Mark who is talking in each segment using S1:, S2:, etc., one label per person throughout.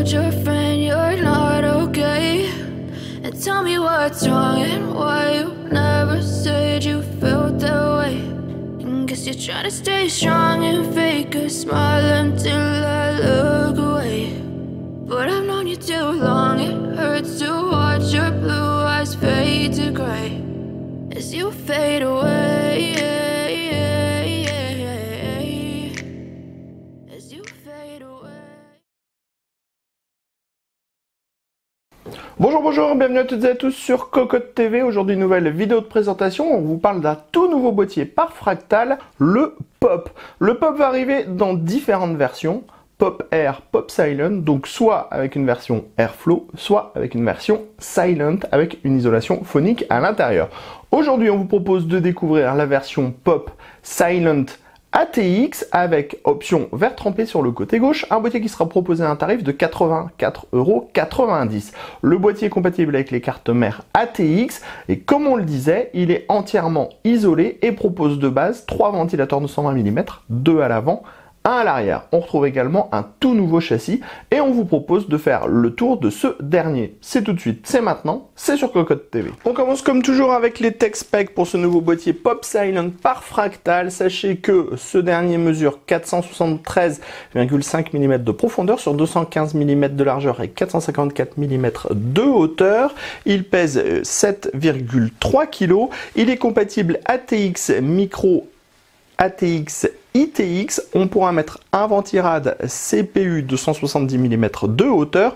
S1: told your friend you're not okay? And tell me what's wrong and why you never said you felt that way. And guess you're trying to stay strong and fake a smile until I look away. But I've known you too long, it hurts to watch your blue eyes fade to gray as you fade away. As you fade away.
S2: Bonjour, bienvenue à toutes et à tous sur Cocotte TV. Aujourd'hui, nouvelle vidéo de présentation. On vous parle d'un tout nouveau boîtier par Fractal, le Pop. Le Pop va arriver dans différentes versions. Pop Air, Pop Silent, donc soit avec une version Airflow, soit avec une version Silent avec une isolation phonique à l'intérieur. Aujourd'hui, on vous propose de découvrir la version Pop Silent ATX avec option verre trempé sur le côté gauche, un boîtier qui sera proposé à un tarif de 84,90 €. Le boîtier est compatible avec les cartes mères ATX et comme on le disait, il est entièrement isolé et propose de base 3 ventilateurs de 120 mm, 2 à l'avant, 1 à l'arrière. On retrouve également un tout nouveau châssis et on vous propose de faire le tour de ce dernier. C'est tout de suite, c'est maintenant, c'est sur Cocotte TV. On commence comme toujours avec les tech specs pour ce nouveau boîtier Pop Silent par Fractal. Sachez que ce dernier mesure 473,5 mm de profondeur sur 215 mm de largeur et 454 mm de hauteur. Il pèse 7,3 kg. Il est compatible ATX Micro, ATX ITX, on pourra mettre un ventirad CPU de 170 mm de hauteur,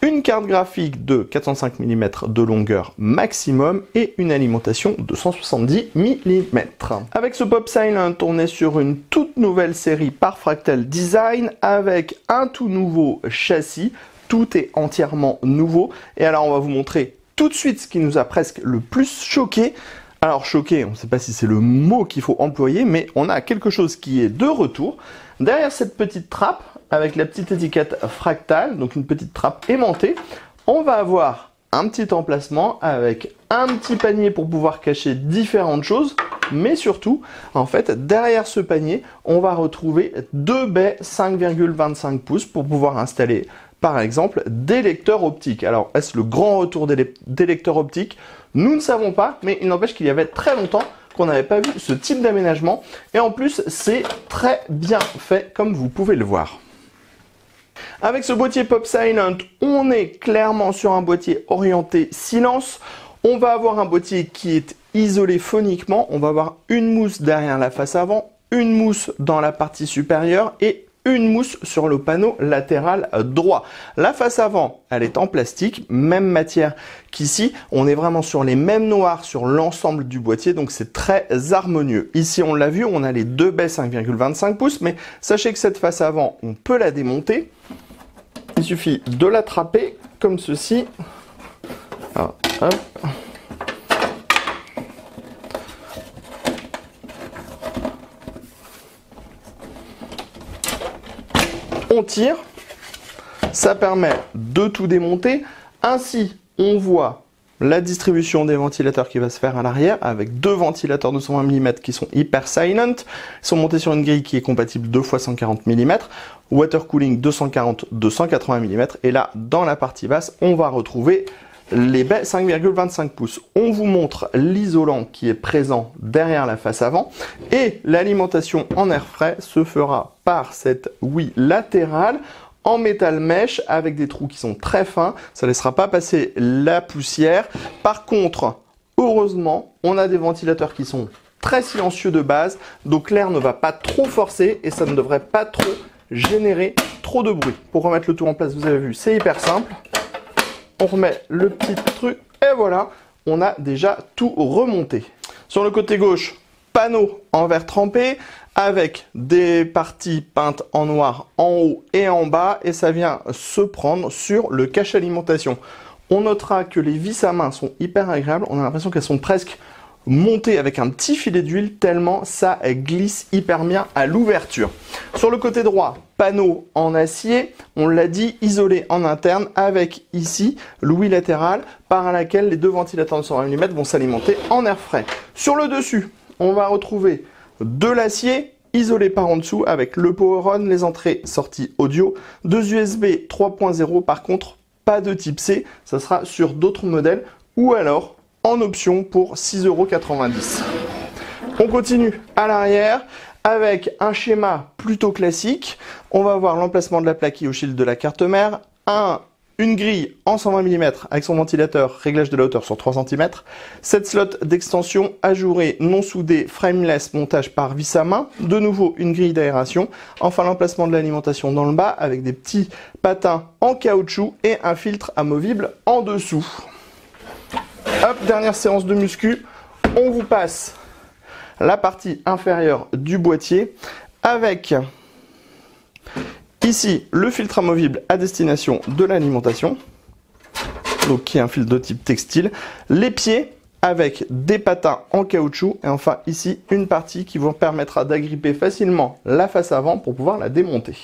S2: une carte graphique de 405 mm de longueur maximum et une alimentation de 170 mm. Avec ce Pop Silent, on est sur une toute nouvelle série par Fractal Design avec un tout nouveau châssis. Tout est entièrement nouveau. Et alors, on va vous montrer tout de suite ce qui nous a presque le plus choqué. Alors choqué, on ne sait pas si c'est le mot qu'il faut employer, mais on a quelque chose qui est de retour. Derrière cette petite trappe, avec la petite étiquette Fractal, donc une petite trappe aimantée, on va avoir un petit emplacement avec un petit panier pour pouvoir cacher différentes choses, mais surtout, en fait, derrière ce panier, on va retrouver deux baies 5,25 pouces pour pouvoir installer par exemple des lecteurs optiques. Alors, est-ce le grand retour des lecteurs optiques? Nous ne savons pas, mais il n'empêche qu'il y avait très longtemps qu'on n'avait pas vu ce type d'aménagement. Et en plus, c'est très bien fait, comme vous pouvez le voir. Avec ce boîtier Pop Silent, on est clairement sur un boîtier orienté silence. On va avoir un boîtier qui est isolé phoniquement. On va avoir une mousse derrière la face avant, une mousse dans la partie supérieure et une mousse sur le panneau latéral droit. La face avant, elle est en plastique, même matière qu'ici. On est vraiment sur les mêmes noirs sur l'ensemble du boîtier, donc c'est très harmonieux. Ici, on l'a vu, on a les deux baies 5,25 pouces, mais sachez que cette face avant, on peut la démonter. Il suffit de l'attraper comme ceci. Alors, hop. On tire, ça permet de tout démonter. Ainsi, on voit la distribution des ventilateurs qui va se faire à l'arrière avec deux ventilateurs de 120 mm qui sont hyper silent. Ils sont montés sur une grille qui est compatible 2 x 140 mm, water cooling 240-280 mm. Et là, dans la partie basse, on va retrouver les baies 5,25 pouces. On vous montre l'isolant qui est présent derrière la face avant et l'alimentation en air frais se fera par cette ouïe latérale en métal mèche avec des trous qui sont très fins. Ça ne laissera pas passer la poussière. Par contre, heureusement, on a des ventilateurs qui sont très silencieux de base, donc l'air ne va pas trop forcer et ça ne devrait pas trop générer trop de bruit. Pour remettre le tout en place, vous avez vu, c'est hyper simple. On remet le petit truc et voilà, on a déjà tout remonté. Sur le côté gauche, panneau en verre trempé avec des parties peintes en noir en haut et en bas et ça vient se prendre sur le cache alimentation. On notera que les vis à main sont hyper agréables, on a l'impression qu'elles sont presque montées avec un petit filet d'huile tellement ça glisse hyper bien à l'ouverture. Sur le côté droit, panneau en acier, on l'a dit, isolé en interne avec ici l'ouïe latérale par laquelle les deux ventilateurs de 120 mm vont s'alimenter en air frais. Sur le dessus, on va retrouver de l'acier isolé par en dessous avec le power on, les entrées sorties audio, deux USB 3.0, par contre pas de type C, ça sera sur d'autres modèles ou alors en option pour 6,90 €. On continue à l'arrière avec un schéma plutôt classique. On va voir l'emplacement de la plaque au shield de la carte mère, une grille en 120 mm avec son ventilateur, réglage de la hauteur sur 3 cm, 7 slots d'extension ajourés non soudés, frameless, montage par vis à main, de nouveau une grille d'aération, enfin l'emplacement de l'alimentation dans le bas avec des petits patins en caoutchouc et un filtre amovible en dessous. Hop, dernière séance de muscu, on vous passe la partie inférieure du boîtier avec ici le filtre amovible à destination de l'alimentation, donc qui est un filtre de type textile, les pieds avec des patins en caoutchouc et enfin ici une partie qui vous permettra d'agripper facilement la face avant pour pouvoir la démonter.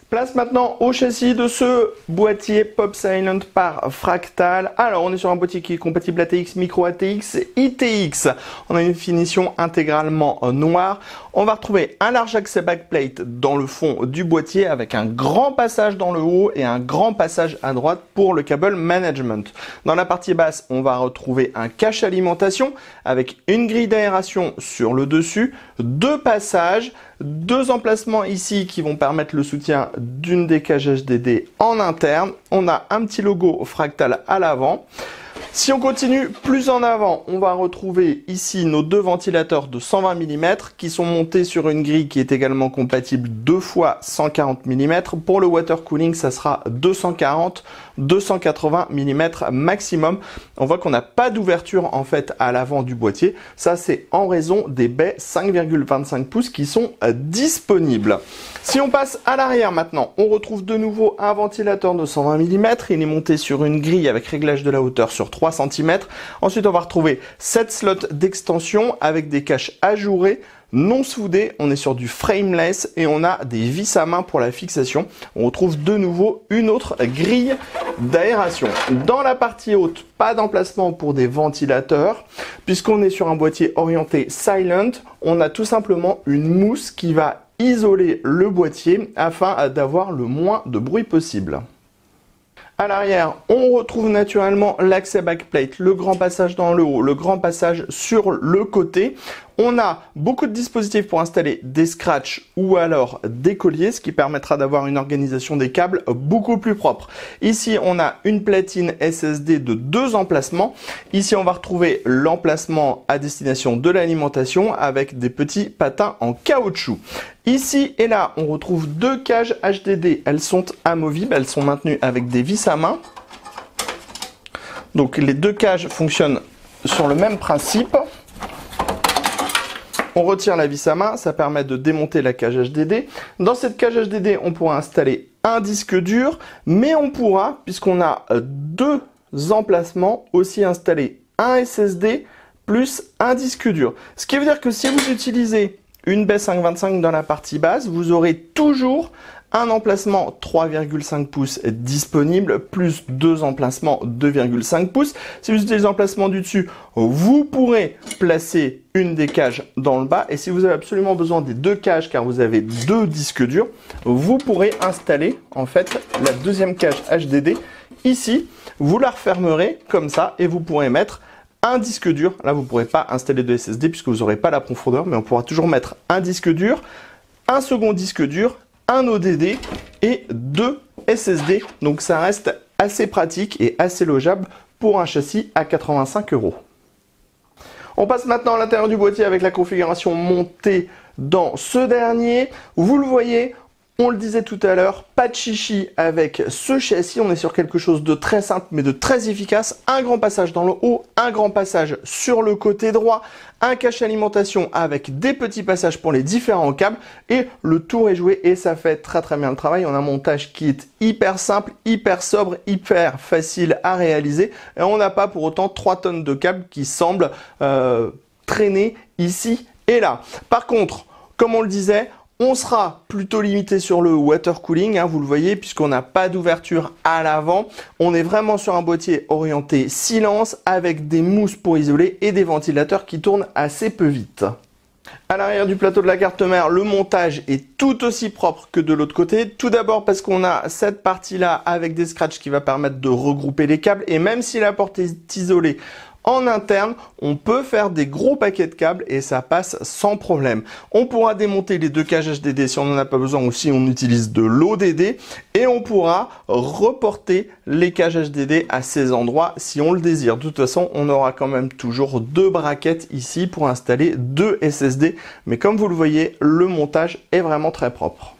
S2: Place maintenant au châssis de ce boîtier Pop Silent par Fractal. Alors on est sur un boîtier qui est compatible ATX, micro ATX, ITX. On a une finition intégralement noire. On va retrouver un large accès backplate dans le fond du boîtier avec un grand passage dans le haut et un grand passage à droite pour le cable management. Dans la partie basse, on va retrouver un cache alimentation avec une grille d'aération sur le dessus, deux passages, deux emplacements ici qui vont permettre le soutien d'une des cages HDD en interne. On a un petit logo Fractal à l'avant. Si on continue plus en avant, on va retrouver ici nos deux ventilateurs de 120 mm qui sont montés sur une grille qui est également compatible 2 fois 140 mm. Pour le water cooling, ça sera 240-280 mm maximum. On voit qu'on n'a pas d'ouverture en fait à l'avant du boîtier. Ça, c'est en raison des baies 5,25 pouces qui sont disponibles. Si on passe à l'arrière maintenant, on retrouve de nouveau un ventilateur de 120 mm. Il est monté sur une grille avec réglage de la hauteur sur 3 cm. Ensuite, on va retrouver 7 slots d'extension avec des caches ajourées, non soudées. On est sur du frameless et on a des vis à main pour la fixation. On retrouve de nouveau une autre grille d'aération. Dans la partie haute, pas d'emplacement pour des ventilateurs. Puisqu'on est sur un boîtier orienté silent, on a tout simplement une mousse qui va isoler le boîtier afin d'avoir le moins de bruit possible. À l'arrière, on retrouve naturellement l'accès backplate, le grand passage dans le haut, le grand passage sur le côté. On a beaucoup de dispositifs pour installer des scratchs ou alors des colliers, ce qui permettra d'avoir une organisation des câbles beaucoup plus propre. Ici, on a une platine SSD de 2 emplacements. Ici, on va retrouver l'emplacement à destination de l'alimentation avec des petits patins en caoutchouc. Ici et là, on retrouve 2 cages HDD. Elles sont amovibles, elles sont maintenues avec des vis à main. Donc les 2 cages fonctionnent sur le même principe. On retire la vis à main, ça permet de démonter la cage HDD. Dans cette cage HDD, on pourra installer un disque dur, mais on pourra, puisqu'on a 2 emplacements, aussi installer un SSD plus un disque dur. Ce qui veut dire que si vous utilisez une baie 5.25 dans la partie basse, vous aurez toujours un emplacement 3,5 pouces disponible, plus 2 emplacements 2,5 pouces. Si vous utilisez l'emplacement du dessus, vous pourrez placer une des cages dans le bas. Et si vous avez absolument besoin des 2 cages, car vous avez 2 disques durs, vous pourrez installer en fait la deuxième cage HDD ici. Vous la refermerez comme ça et vous pourrez mettre un disque dur. Là, vous ne pourrez pas installer de SSD puisque vous n'aurez pas la profondeur, mais on pourra toujours mettre un disque dur, un second disque dur, un ODD et 2 SSD. Donc ça reste assez pratique et assez logeable pour un châssis à 85 €. On passe maintenant à l'intérieur du boîtier avec la configuration montée dans ce dernier. Vous le voyez, on le disait tout à l'heure, pas de chichi avec ce châssis. On est sur quelque chose de très simple mais de très efficace. Un grand passage dans le haut, un grand passage sur le côté droit, un cache alimentation avec des petits passages pour les différents câbles et le tour est joué et ça fait très bien le travail. On a un montage qui est hyper simple, hyper sobre, hyper facile à réaliser et on n'a pas pour autant 3 tonnes de câbles qui semblent traîner ici et là. Par contre, comme on le disait, on sera plutôt limité sur le water cooling, vous le voyez, puisqu'on n'a pas d'ouverture à l'avant. On est vraiment sur un boîtier orienté silence avec des mousses pour isoler et des ventilateurs qui tournent assez peu vite. À l'arrière du plateau de la carte mère, le montage est tout aussi propre que de l'autre côté. Tout d'abord parce qu'on a cette partie-là avec des scratchs qui va permettre de regrouper les câbles. Et même si la porte est isolée en interne, on peut faire des gros paquets de câbles et ça passe sans problème. On pourra démonter les deux cages HDD si on n'en a pas besoin ou si on utilise de l'ODD. Et on pourra reporter les cages HDD à ces endroits si on le désire. De toute façon, on aura quand même toujours deux braquettes ici pour installer deux SSD. Mais comme vous le voyez, le montage est vraiment très propre.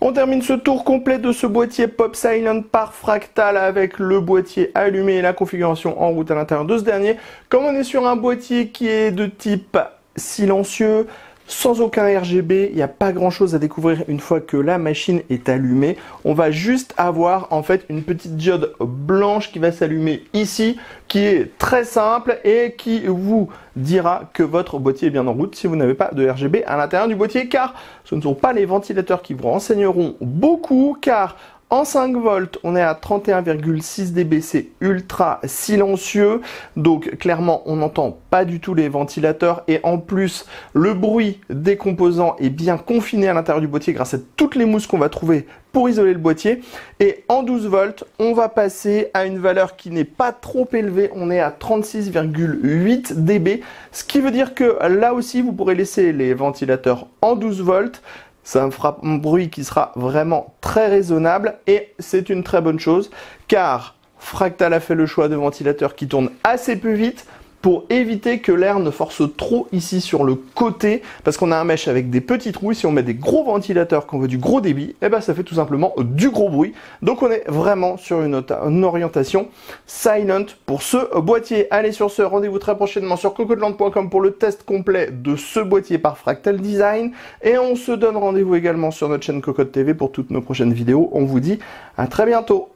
S2: On termine ce tour complet de ce boîtier Pop Silent par Fractal avec le boîtier allumé et la configuration en route à l'intérieur de ce dernier. Comme on est sur un boîtier qui est de type silencieux, sans aucun RGB, il n'y a pas grand chose à découvrir une fois que la machine est allumée. On va juste avoir en fait une petite diode blanche qui va s'allumer ici, qui est très simple et qui vous dira que votre boîtier est bien en route si vous n'avez pas de RGB à l'intérieur du boîtier, car ce ne sont pas les ventilateurs qui vous renseigneront beaucoup, car en 5 volts, on est à 31,6 dB, c'est ultra silencieux, donc clairement on n'entend pas du tout les ventilateurs et en plus le bruit des composants est bien confiné à l'intérieur du boîtier grâce à toutes les mousses qu'on va trouver pour isoler le boîtier. Et en 12 volts, on va passer à une valeur qui n'est pas trop élevée, on est à 36,8 dB, ce qui veut dire que là aussi vous pourrez laisser les ventilateurs en 12 volts. Ça fera un bruit qui sera vraiment très raisonnable et c'est une très bonne chose car Fractal a fait le choix de ventilateurs qui tournent assez peu vite pour éviter que l'air ne force trop ici sur le côté parce qu'on a un mesh avec des petits trous et si on met des gros ventilateurs qu'on veut du gros débit, et ben ça fait tout simplement du gros bruit. Donc on est vraiment sur une orientation silent pour ce boîtier. Allez, sur ce, rendez-vous très prochainement sur cocodeland.com pour le test complet de ce boîtier par Fractal Design et on se donne rendez-vous également sur notre chaîne Cocotte TV pour toutes nos prochaines vidéos. On vous dit à très bientôt.